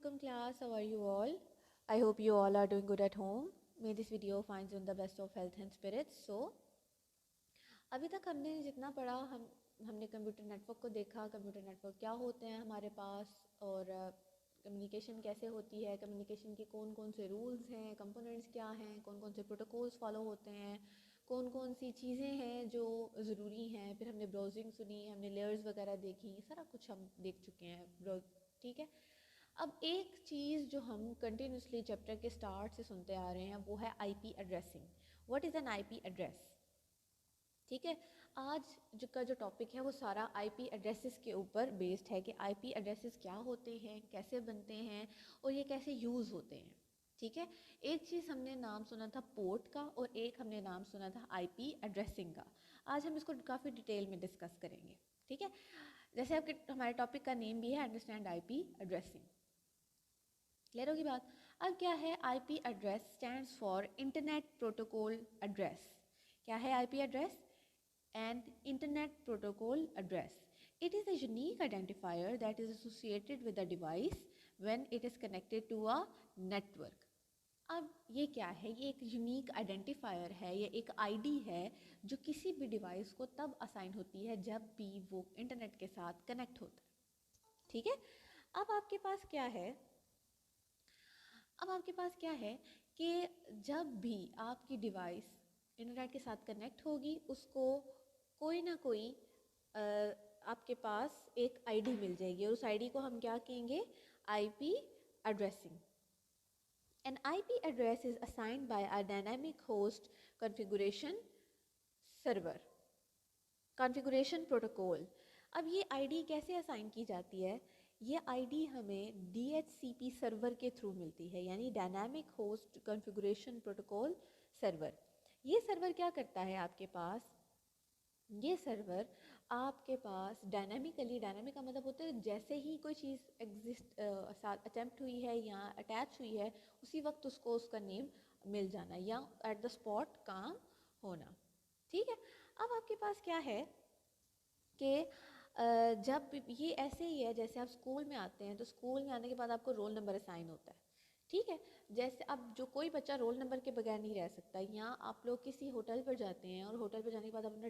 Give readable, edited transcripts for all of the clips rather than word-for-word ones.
Welcome class, how are you all? I hope you all are doing good at home. May this video finds you in the best of health and spirits. So, अभी तक हमने जितना पढ़ा हमने computer network को देखा, computer network क्या होते हैं हमारे पास और कम्युनिकेशन कैसे होती है, कम्युनिकेशन के कौन कौन से रूल्स हैं, कंपोनेंट्स क्या हैं, कौन कौन से प्रोटोकॉल्स फॉलो होते हैं, कौन कौन सी चीज़ें हैं जो ज़रूरी हैं। फिर हमने ब्राउजिंग सुनी, हमने लेयर्स वगैरह देखी, सारा कुछ हम देख चुके हैं। ठीक है। अब एक चीज़ जो हम कंटिन्यूसली चैप्टर के स्टार्ट से सुनते आ रहे हैं वो है IP addressing. What is an IP address? ठीक है, आज जो टॉपिक है वो सारा आईपी एड्रेसेस के ऊपर बेस्ड है कि आईपी एड्रेसेस क्या होते हैं, कैसे बनते हैं और ये कैसे यूज़ होते हैं। ठीक है, एक चीज़ हमने नाम सुना था पोर्ट का और एक हमने नाम सुना था आईपी एड्रेसिंग का। आज हम इसको काफ़ी डिटेल में डिस्कस करेंगे। ठीक है, जैसे आपके हमारे टॉपिक का नेम भी है अंडरस्टैंड आईपी एड्रेसिंग। क्लियर होगी बात? अब क्या है IP address? Stands for internet protocol address. क्या है IP address? And internet protocol address. It is a unique identifier that is associated with the device when it is connected to a network. अब ये क्या है? ये एक unique identifier है, ये एक आईडी है जो किसी भी डिवाइस को तब असाइन होती है जब भी वो इंटरनेट के साथ कनेक्ट होता है। ठीक है, अब आपके पास क्या है? अब आपके पास क्या है कि जब भी आपकी डिवाइस इंटरनेट के साथ कनेक्ट होगी उसको कोई ना कोई आपके पास एक आईडी मिल जाएगी और उस आईडी को हम क्या कहेंगे? IP addressing. An IP address is assigned by a dynamic host configuration server, configuration protocol. अब ये आईडी कैसे असाइन की जाती है? ये आईडी हमें DHCP सर्वर के थ्रू मिलती है, यानी dynamic host configuration protocol server. ये सर्वर क्या करता है आपके पास? ये सर्वर आपके पास डायनामिक का मतलब होता है जैसे ही कोई चीज़ एग्जिस्ट अटेम्प्ट हुई है या अटैच हुई है उसी वक्त उसको उसका नेम मिल जाना या एट द स्पॉट काम होना। ठीक है, अब आपके पास क्या है कि जब ये ऐसे ही है जैसे आप स्कूल में आते हैं तो स्कूल में आने के बाद आपको रोल नंबर असाइन होता है। ठीक है, जैसे अब जो कोई बच्चा रोल नंबर के बगैर नहीं रह सकता, या आप लोग किसी होटल पर जाते हैं और होटल पर जाने के बाद अपना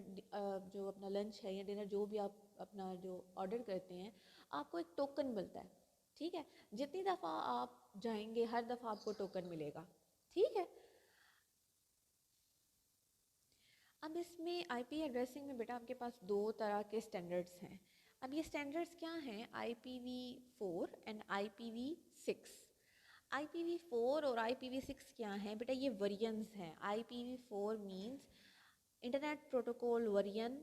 जो अपना लंच है या डिनर जो भी आप अपना जो ऑर्डर करते हैं आपको एक टोकन मिलता है। ठीक है, जितनी दफ़ा आप जाएंगे हर दफ़ा आपको टोकन मिलेगा। ठीक है, अब इसमें आईपी एड्रेसिंग में बेटा आपके पास दो तरह के स्टैंडर्ड्स हैं। अब ये स्टैंडर्ड्स क्या हैं? IPv4 and IPv6। IPv4 और IPv6 क्या हैं बेटा? ये वेरिएंट्स हैं। IPv4 means internet protocol version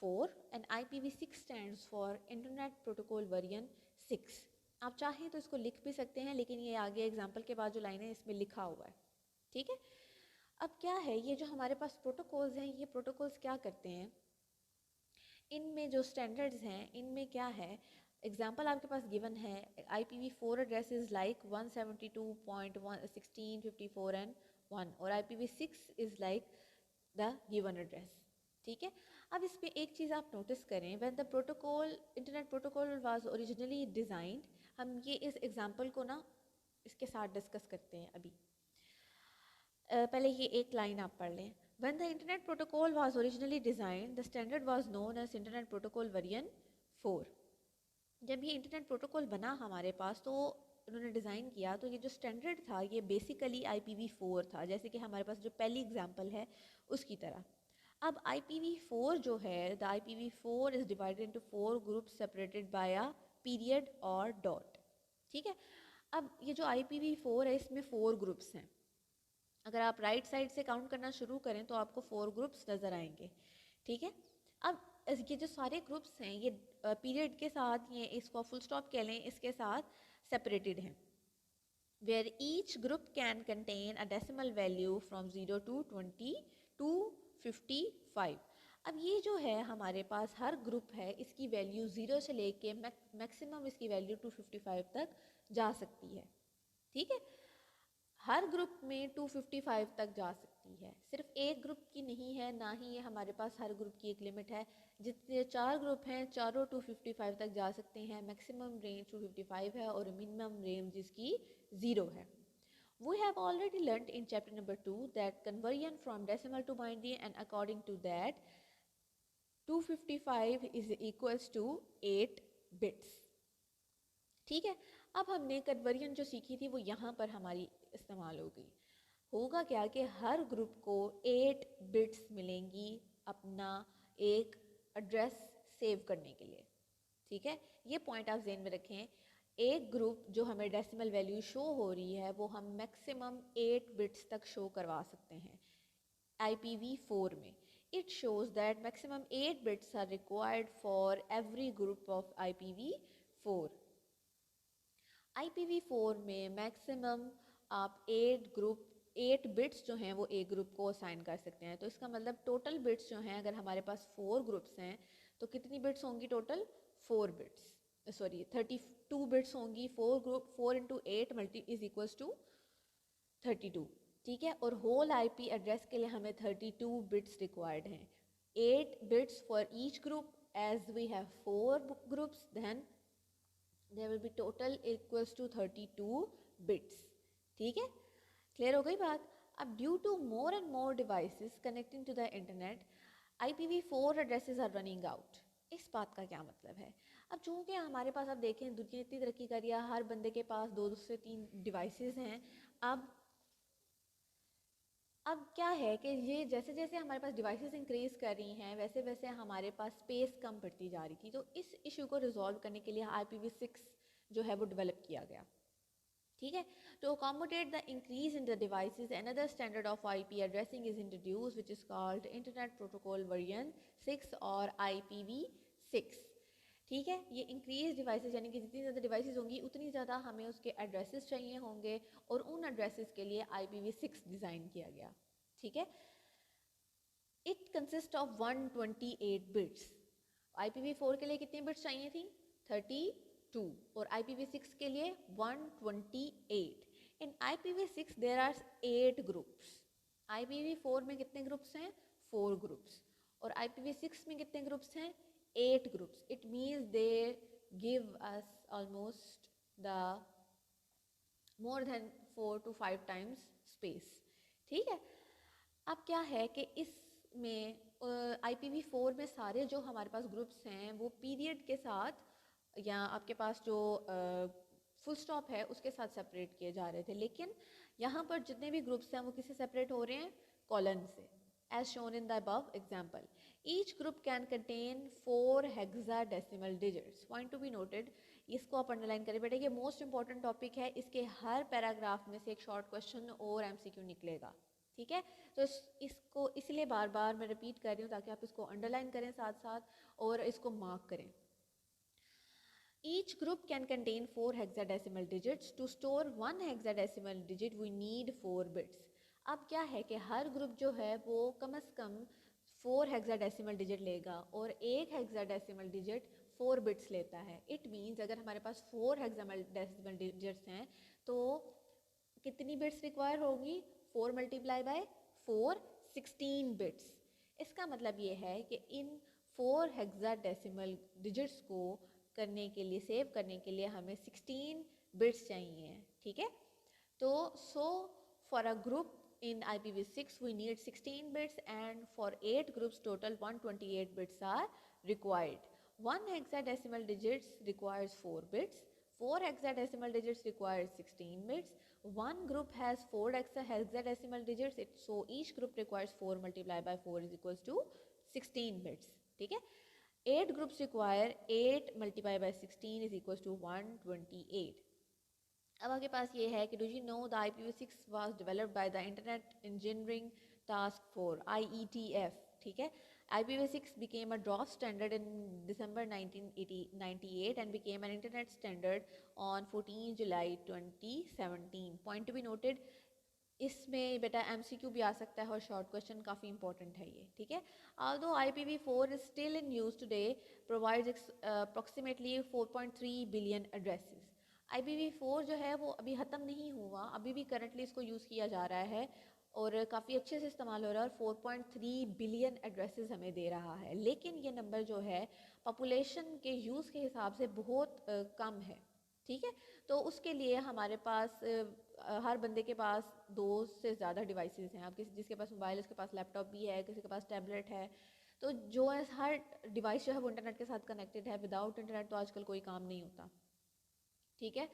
4 and IPv6 stands for internet protocol version 6। आप चाहें तो इसको लिख भी सकते हैं, लेकिन ये आगे एग्जाम्पल के बाद जो लाइन है इसमें लिखा हुआ है। ठीक है, अब क्या है ये जो हमारे पास प्रोटोकॉल्स हैं, ये प्रोटोकॉल्स क्या करते हैं? इनमें जो स्टैंडर्ड्स हैं इनमें क्या है? एग्जाम्पल आपके पास गिवन है IPv4 address is like 172.1654 and 1 और IPv6 is like the given address. ठीक है, अब इस पर एक चीज़ आप नोटिस करें, when the protocol internet protocol was originally designed, हम ये इस एग्जाम्पल को ना इसके साथ डिस्कस करते हैं अभी। पहले ये एक लाइन आप पढ़ लें। When the internet protocol was originally designed, the standard was known as Internet Protocol Version 4। जब ये इंटरनेट प्रोटोकॉल बना हमारे पास तो उन्होंने डिज़ाइन किया तो ये जो स्टैंडर्ड था ये बेसिकली IPv4 था, जैसे कि हमारे पास जो पहली एग्जांपल है उसकी तरह। अब IPv4 जो है, the IPv4 is divided into 4 groups separated by a period और डॉट। ठीक है, अब ये जो IPv4 है इसमें 4 ग्रुप्स हैं। अगर आप राइट साइड से काउंट करना शुरू करें तो आपको 4 ग्रुप्स नज़र आएंगे। ठीक है, अब ये जो सारे ग्रुप्स हैं ये पीरियड के साथ, ये इसको फुल स्टॉप कह लें, इसके साथ सेपरेटेड हैं। Where each group can contain a decimal value from 0 to 20 to 55। अब ये जो है हमारे पास हर ग्रुप है इसकी वैल्यू 0 से लेके मैक्सिमम इसकी वैल्यू 255 तक जा सकती है। ठीक है, हर ग्रुप में 255 तक जा सकती की है, सिर्फ एक ग्रुप की नहीं है, ना ही ये हमारे पास हर ग्रुप की एक लिमिट है। जितने 4 ग्रुप हैं चारों 255 तक जा सकते हैं, मैक्सिमम रेंज 255 है और मिनिमम रेंज जिसकी 0 है। We have already learnt in chapter number 2 that conversion from decimal to binary, and according to that 255 is equals to 8 bits। ठीक है, अब हमने कन्वर्जन जो सीखी थी वो यहाँ पर हमारी इस्तेमाल होगी। होगा क्या कि हर ग्रुप को 8 बिट्स मिलेंगी अपना एक एड्रेस सेव करने के लिए। ठीक है, ये पॉइंट आप जेहन में रखें। एक ग्रुप जो हमें डेसिमल वैल्यू शो हो रही है वो हम मैक्सिमम 8 बिट्स तक शो करवा सकते हैं IPv4 में। It shows that maximum 8 bits are required for every group of IPv4। IPv4 में मैक्सिमम आप 8 बिट्स जो हैं वो एक ग्रुप को असाइन कर सकते हैं। तो इसका मतलब टोटल बिट्स जो हैं, अगर हमारे पास 4 ग्रुप्स हैं तो कितनी बिट्स होंगी टोटल? 4 बिट्स, सॉरी 32 बिट्स होंगी। 4 into 8 multi is equals to 32। ठीक है, और होल IP एड्रेस के लिए हमें 32 बिट्स रिक्वायर्ड हैं। 8 bits for each group, as we have 4 groups then there will be total equals to 32 bits। ठीक है, क्लियर हो गई बात। अब due to more and more devices connecting to the internet IPv4 addresses are running out. इस बात का क्या मतलब है? अब चूंकि हमारे पास, अब देखें दुनिया इतनी तरक्की कर रही है, हर बंदे के पास 2 से 3 डिवाइसेस हैं। अब क्या है कि ये जैसे जैसे हमारे पास डिवाइसेस इंक्रीज़ कर रही हैं वैसे वैसे हमारे पास स्पेस कम पड़ती जा रही थी। तो इस इशू को रिजॉल्व करने के लिए IPv6 जो है वो डेवलप किया गया। ठीक है, to accommodate the increase in the devices another standard of IP addressing is introduce which is called internet protocol version 6 और IPv6। ठीक है, ये इंक्रीज डिवाइसेस यानी कि जितनी ज़्यादा डिवाइसेस होंगी उतनी ज़्यादा हमें उसके एड्रेसेस चाहिए होंगे और उन एड्रेसेस के लिए IPv6 डिज़ाइन किया गया। ठीक है, it consist of 128 bits. IPv4 के लिए कितनी बिट्स चाहिए थी? 32 और IPv6 के लिए 128। इन IPv6 there are 8 groups. IPv4 में कितने ग्रुप्स हैं? 4 ग्रुप्स। और IPv6 में कितने ग्रुप्स हैं? 8 groups। It means they give us almost the more than 4 to 5 times space। ठीक है, अब क्या है कि इसमें IPv4 में सारे जो हमारे पास ग्रुप्स हैं वो पीरियड के साथ या आपके पास जो फुल स्टॉप है उसके साथ सेपरेट किए जा रहे थे, लेकिन यहाँ पर जितने भी ग्रुप्स हैं वो किससे सेपरेट हो रहे हैं? कॉलन से, as shown in the above example। Each group can contain 4 hexadecimal digits। Point to be noted, इसको आप अंडरलाइन करें बेटा, ये मोस्ट इंपॉर्टेंट टॉपिक है। इसके हर पैराग्राफ में से एक शॉर्ट क्वेश्चन और MCQ निकलेगा। ठीक है, तो इसको इसलिए बार बार मैं रिपीट कर रही हूँ ताकि आप इसको अंडरलाइन करें साथ साथ और इसको मार्क करें। Each group can contain 4 hexadecimal digits। To store 1 hexadecimal digit we need 4 bits। अब क्या है कि हर ग्रुप जो है वो कम से कम 4 हेक्साडेसिमल डिजिट लेगा और एक हेक्साडेसिमल डिजिट 4 बिट्स लेता है। इट मीन्स अगर हमारे पास 4 हेक्साडेसिमल डिजिट्स हैं तो कितनी बिट्स रिक्वायर होगी? 4 मल्टीप्लाई बाय 4, 16 बिट्स। इसका मतलब ये है कि इन 4 हेक्साडेसिमल डिजिट्स को करने के लिए, सेव करने के लिए हमें 16 बिट्स चाहिए। ठीक है, तो for a group in IPv6 we need 16 bits and for 8 groups total 128 bits are required। 1 hexadecimal digits requires 4 bits, 4 hexadecimal digits requires 16 bits, 1 group has 4 hexadecimal digits, so each group requires 4 multiplied by 4 is equals to 16 bits। ठीक है, 8 groups require 8 multiplied by 16 is equals to 128। अब आपके पास ये है कि do you know the IPv6 was developed by the internet engineering task force IETF। ठीक है, IPv6 became a draft standard in December 1998 and became an internet standard on 14 July 2017। Point to be noted, इसमें बेटा MCQ भी आ सकता है और short question काफ़ी important है ये। ठीक है, although IPv4 is still in use today provides approximately 4.3 billion addresses। IPv4 जो है वो अभी ख़त्म नहीं हुआ, अभी भी करंटली इसको यूज़ किया जा रहा है और काफ़ी अच्छे से इस्तेमाल हो रहा है और 4.3 बिलियन एड्रेसेस हमें दे रहा है। लेकिन ये नंबर जो है पॉपुलेशन के यूज़ के हिसाब से बहुत कम है, ठीक है। तो उसके लिए हमारे पास हर बंदे के पास 2 से ज़्यादा डिवाइसेस हैं। अब किसी जिसके पास मोबाइल है उसके पास लैपटॉप भी है, किसी के पास टैबलेट है। तो जो है हर डिवाइस जो है वो इंटरनेट के साथ कनेक्टेड है। विदाउट इंटरनेट तो आजकल कोई काम नहीं होता, ठीक है।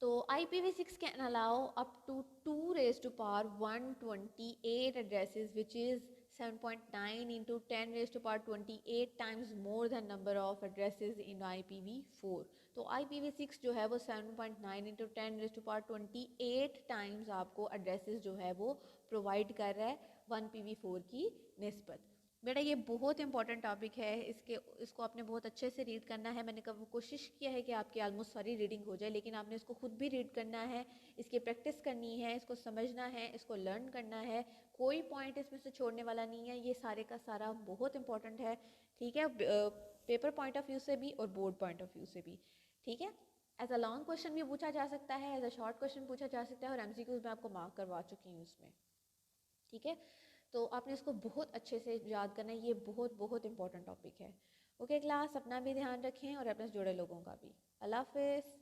तो IPv6 can allow up to 2 raised to power 128 addresses, which is 7.9 into 10 raised to power 28 times more than number of addresses in IPv4. तो IPv6 जो है वो 7.9 into 10 raised to power 28 times आपको addresses जो है वो provide कर रहा है 1PV4 की निस्बत। बेटा ये बहुत इंपॉर्टेंट टॉपिक है, इसको आपने बहुत अच्छे से रीड करना है। मैंने कब कोशिश किया है कि आपकी ऑलमोस्ट सारी रीडिंग हो जाए, लेकिन आपने इसको खुद भी रीड करना है, इसकी प्रैक्टिस करनी है, इसको समझना है, इसको लर्न करना है। कोई पॉइंट इसमें से छोड़ने वाला नहीं है, ये सारे का सारा बहुत इंपॉर्टेंट है, ठीक है। पेपर पॉइंट ऑफ व्यू से भी और बोर्ड पॉइंट ऑफ व्यू से भी, ठीक है। एज अ लॉन्ग क्वेश्चन भी पूछा जा सकता है, एज अ शॉर्ट क्वेश्चन पूछा जा सकता है, और MCQs में आपको मार्क करवा चुकी हूँ उसमें, ठीक है। तो आपने इसको बहुत अच्छे से याद करना है, ये बहुत बहुत इंपॉर्टेंट टॉपिक है। ओके क्लास, अपना भी ध्यान रखें और अपने से जुड़े लोगों का भी। अल्लाह हाफिज़।